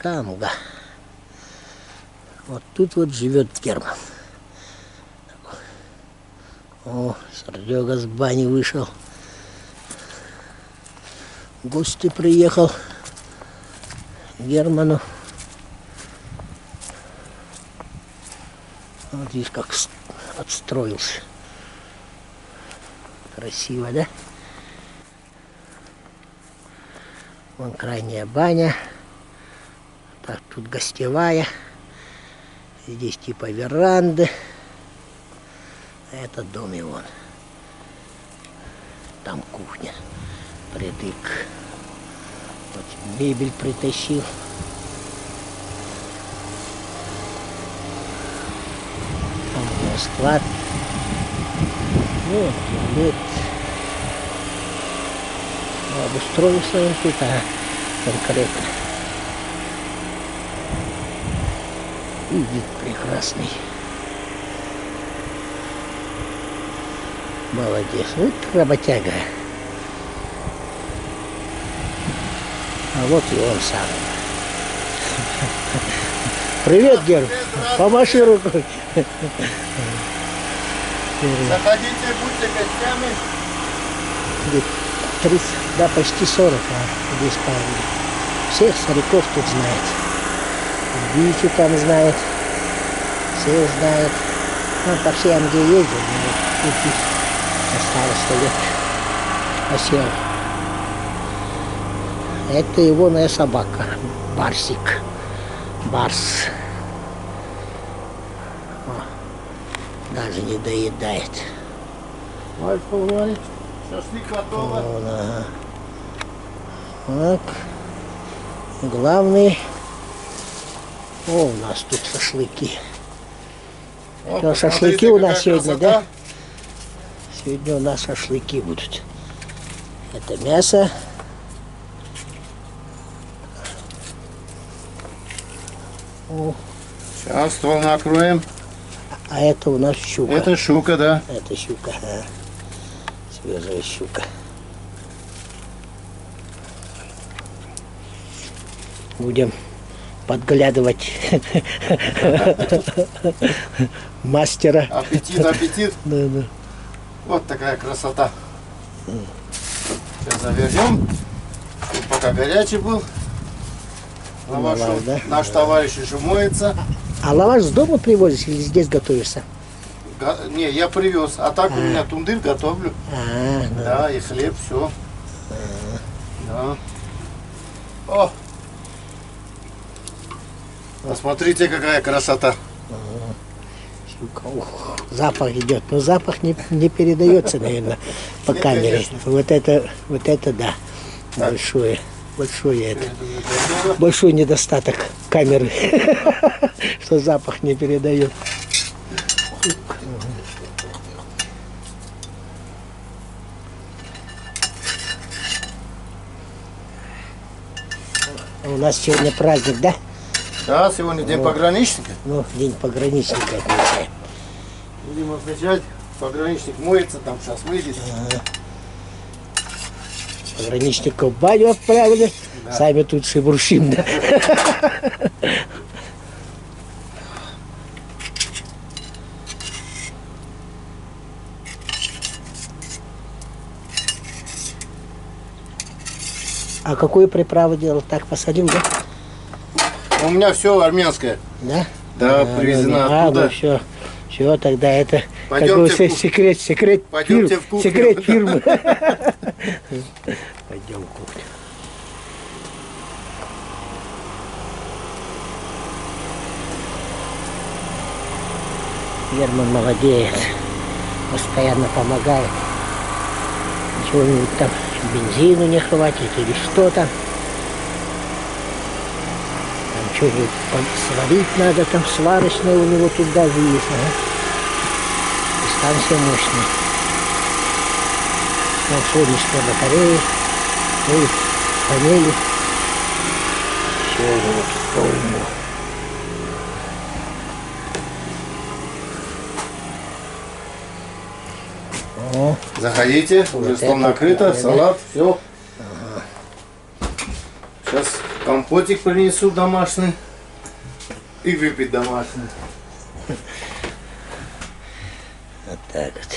Камга. Вот тут вот живет Герман. О, Серега с бани вышел. В гости приехал к Герману. Вот видишь, как отстроился. Красиво, да? Вон крайняя баня. Так, тут гостевая. Здесь типа веранды. А это дом и вон. Там кухня. Притык. Вот мебель притащил. Там у нас склад. Вот, туалет. Обустроился он тут, конкретно. И вид прекрасный. Молодец. Вот работяга. А вот и он сам. Привет, Герман. Помаши рукой. Заходите, будьте гостями. 30, да, почти 40, здесь парни. Всех стариков тут знает. Витю там знает. Всех знает. Он по всей Амге ездил, но тут осталось лет. Осел. Это его моя собака. Барсик. Барс. О, даже не доедает. Шашлык готово. Ага. Так. Главный. О, у нас тут шашлыки. Вот, Шашлыки у нас какая сегодня, красота. да? Сегодня у нас шашлыки будут. Это мясо. О, Сейчас стол накроем. а это у нас щука. Это щука, да. Это щука. Свежая щука. Будем подглядывать мастера. Аппетит, аппетит. Да, да. Вот такая красота. Сейчас завернем. Тут пока горячий был. Лаваш, Лаваш, да? наш товарищ еще моется. А лаваш с дома привозишь или здесь готовишься? Не, я привез. А так у меня тундыр готовлю. Да. Да, и хлеб, все. Да. О! Посмотрите, какая красота. Щука. Ух, запах идет. Но запах не передается, наверное, по камере. конечно. Вот это да. Так. Большой это. Большой недостаток камеры, что запах не передает. У нас сегодня праздник, да? Да, сегодня день пограничника. Ну, день пограничника отмечаем. Будем отмечать. Пограничник моется, там сейчас выйдет. Пограничников в баню отправили, Да. сами тут шебуршим, да? А какую приправу делал? Так посолил, да? У меня все армянское. Да? Да, привезено оттуда. Ну все, тогда это как Пойдемте бы в кухню. секрет Пойдемте фирмы. в кухню. Секрет фирмы. Пойдем в кухню. Герман молодеет, постоянно помогает. Чего-нибудь там бензину не хватит или что там. Там что-нибудь сварить надо, там сварочная у него тут даже есть. Ага. И станция мощная. Там солнечные батареи, ну и панели. Все у него тут полно. О, Заходите, уже Вот стол это накрыто, да, салат, все. Сейчас Компотик принесу домашний. И выпить домашний. Вот так вот.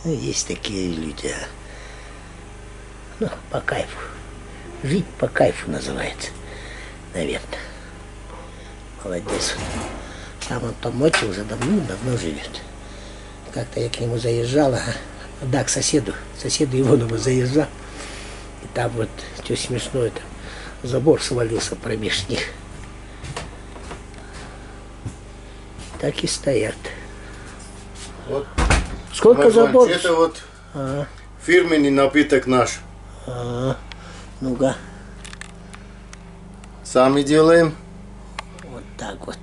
Ну, есть такие люди. Ну, по кайфу. Жить по кайфу называется. Наверное. Молодец. Сам он там ночью уже давно живет. Как-то я к нему заезжала. Да, к соседу. Соседу Иванову заезжал. И там вот, что смешное, там забор свалился промеж них. Так и стоят. Вот. Сколько забор? Это вот фирменный напиток наш. Ну-ка. Сами делаем. Вот так вот.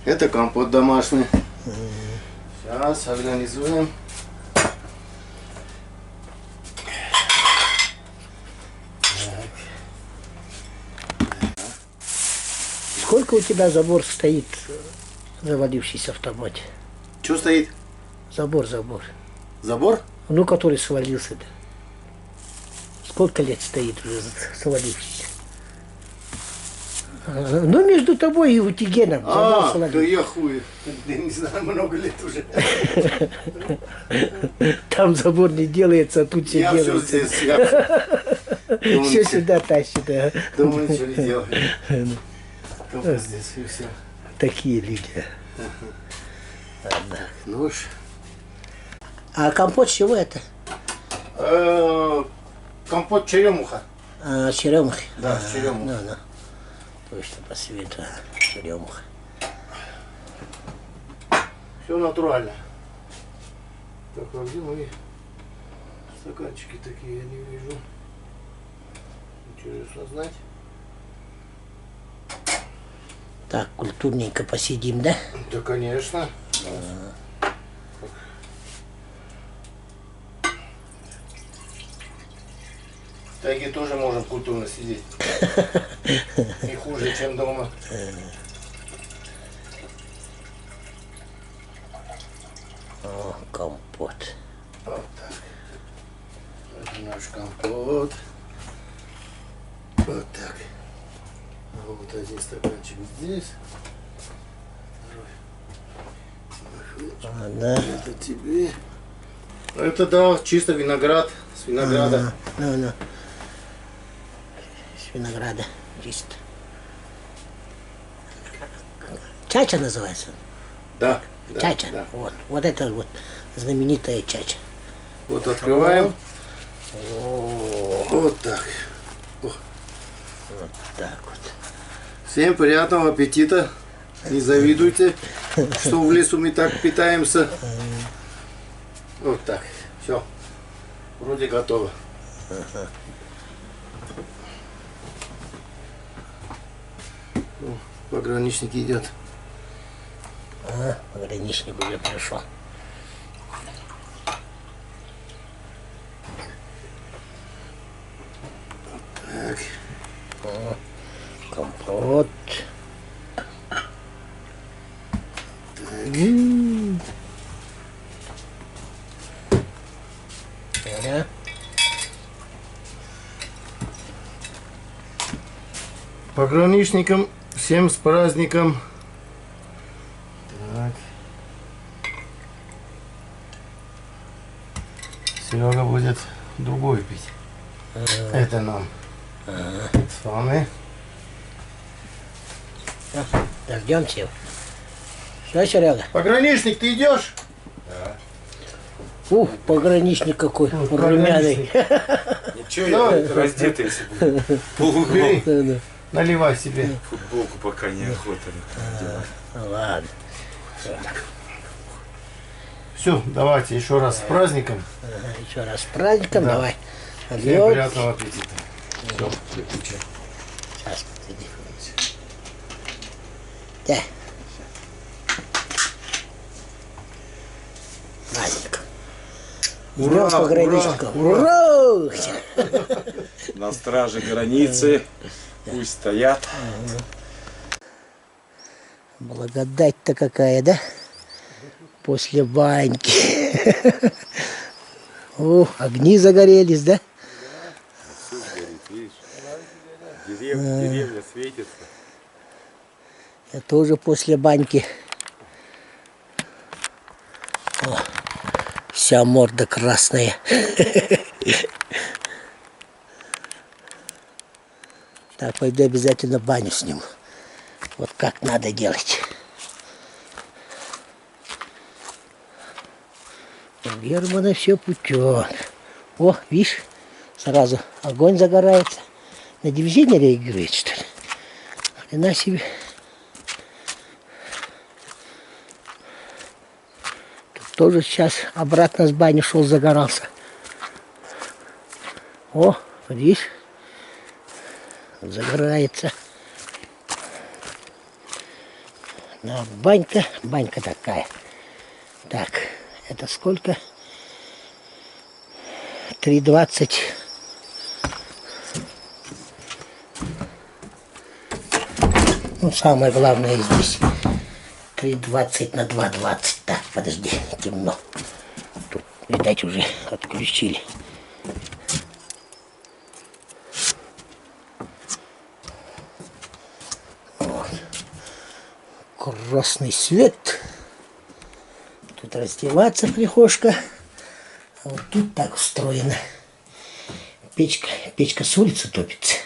Это компот домашний. Сейчас организуем. Сколько у тебя забор стоит, завалившийся в томате? Что стоит? Забор. Забор? Ну, который свалился-то. Сколько лет стоит уже свалившийся? Ну, между тобой и Утигеном забор Да свалился. я хуй. Я не знаю, много лет уже. Там забор не делается, а тут все Я все делается. здесь. Я... Все сюда тащит. А. Думаю, ничего не делаю. Только здесь и все. Такие люди. Нож. А компот с чего это? Компот черемуха. Черемухи. Да, с черемухой. Ну. Точно по свету. Черемуха. Все натурально. Так, а где мои стаканчики такие, я не вижу. Интересно знать. Так, культурненько посидим, да? Да, конечно. В тайге тоже можем культурно сидеть. Не хуже, чем дома. О, компот. Вот так. Это наш компот. Вот так. А вот один стаканчик здесь. Да. Это тебе. Это да, чисто виноград. С винограда. Ну. С винограда. Чисто. Чача называется? Да. Чача. Да. Вот это вот знаменитая чача. Вот открываем. О, Вот так. вот так вот. Всем приятного аппетита. Не завидуйте, что в лесу мы так питаемся. Вот так. Все. Вроде готово. О, пограничник идет. Пограничник уже пришел. Так. Компот. Да. Пограничникам всем с праздником. Так. Серега будет другой пить. Это нам. С вами. Дождемся. Что, Серега? Пограничник, ты идешь? Ух, пограничник какой, румяный. Ничего, я раздетый, если буду. Бери, Да. наливай себе. Футболку пока неохота надевать. Ладно. Все, давайте еще раз с праздником. Еще раз с праздником, Да. давай. Всем Нальем. приятного аппетита. Все, выключай. Сейчас, подожди. Да. Праздник. Ура, Жмем пограничников. ура, Ура! На страже границы пусть стоят. Благодать-то какая, да? После баньки. О, огни загорелись, да? Все горит, видишь? Деревья светятся. Это уже после баньки. О, вся морда красная. Так, пойду обязательно баню сниму. Вот как надо делать. У Германа все путем. О, видишь, сразу огонь загорается. На движение реагирует, что ли? Хрена себе. Тут тоже сейчас обратно с бани шел, загорался. О, видишь, загорается. Ну, банька такая. Так, это сколько? 3,20. Ну, самое главное здесь 3,20 на 2,20. Так, подожди, темно. Тут, видать, уже отключили. Вот. Красный свет. Тут раздеваться прихожка. А вот тут так устроено. Печка с улицы топится.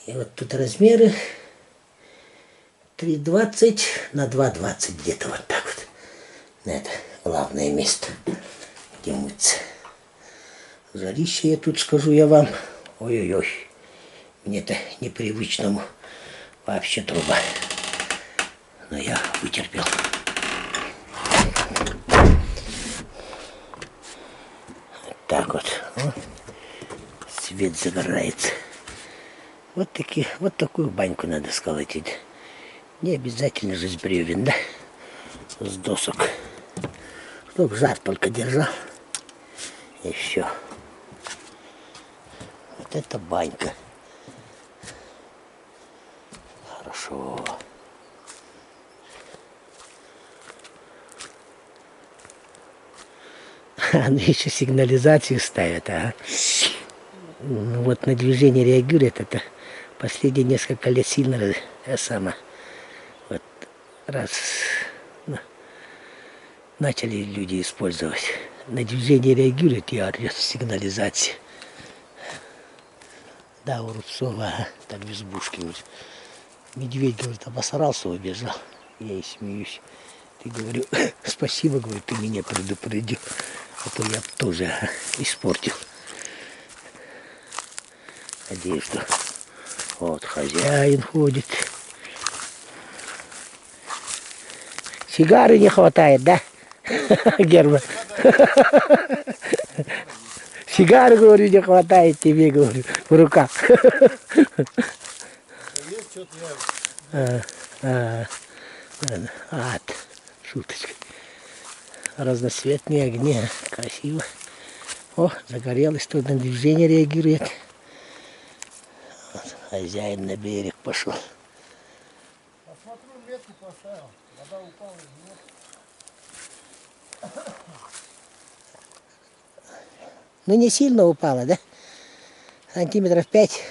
И вот тут размеры 3,20 на 2,20 где-то вот так вот. Это главное место, где мыться. Жарище я тут, скажу я вам. Ой-ой-ой. Мне-то непривычному вообще труба. Но я вытерпел. Так вот. Свет загорается. Вот такую баньку надо сколотить. Не обязательно же с бревен, да? С досок. Чтоб жар только держал. И все. Вот это банька. Хорошо. Они еще сигнализацию ставят, а? Ну, вот на движение реагирует это. Последние несколько лет сильно вот раз начали люди использовать. На движение реагирует и орет сигнализация. Да, у Рубцова, так в избушке. Говорит. Медведь, говорит, обосрался, убежал. Я и смеюсь. Ты, говорю, спасибо, говорю, ты меня предупредил. А то я тоже испортил. Надеюсь, что вот хозяин ходит. Сигары не хватает, да, Герман? Сигары, говорю, не хватает тебе, говорю, в руках. Шуточка. Разноцветные огни, красиво. О, загорелось, тут на движение реагирует. Вот, хозяин на берег пошел. Посмотрю, метку поставил. Вода упала или нет. Ну, не сильно упала, да? Сантиметров 5.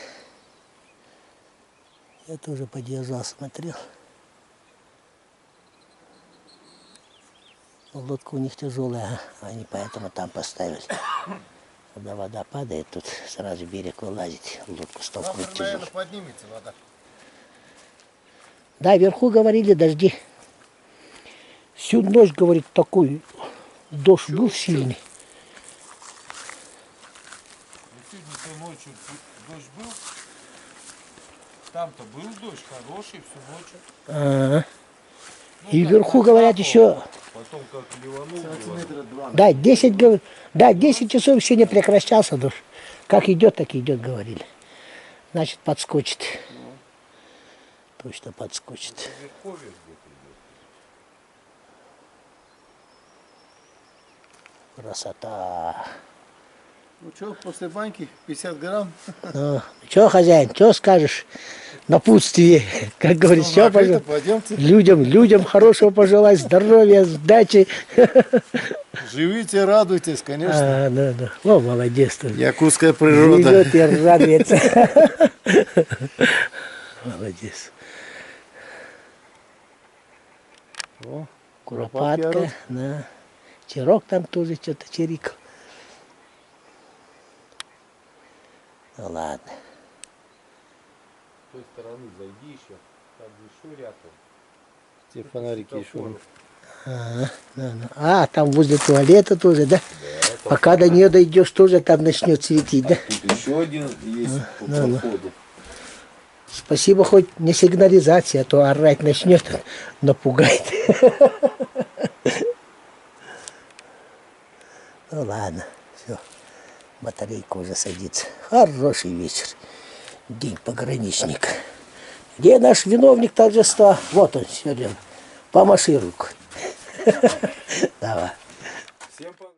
Я тоже подержал, смотрел. Лодка у них тяжелая, они поэтому там поставили. Когда вода падает, тут сразу берег вылазит, лодку столкнуть тяжело. Наверное, поднимется вода. Да, вверху говорили дожди. Всю ночь, говорит, такой дождь был сильный. Сегодня ночью дождь был. Там-то был дождь хороший всю ночь. Ага. И вверху, говорят, еще... Потом как ливанул. Да, 10 часов еще не прекращался дождь. Как идет, так и идет, говорили. Значит, подскочит. Точно подскочит. Красота. Ну что, после баньки 50 грамм. Ну, что, хозяин, что скажешь? Напутствие, как говорится, что пожелать? Пойдемте. Людям хорошего пожелать, здоровья, удачи. Живите, радуйтесь, конечно. Да. О, молодец ты. Якутская природа. Живет и радуется. Молодец. О, Куропатка, да. Черок там тоже что-то чирикал. Ну ладно. С той стороны зайди еще. Там еще рядом. те фонарики еще. Там возле туалета тоже, да? Пока до нее дойдешь, тоже там начнет светить, да? Тут еще один есть по проходу. Спасибо, хоть не сигнализация, а то орать начнет, напугает. Ну ладно, все, батарейка уже садится. Хороший вечер, день пограничника. Где наш виновник торжества? Вот он, сегодня. Помаши руку. Давай. Всем пока.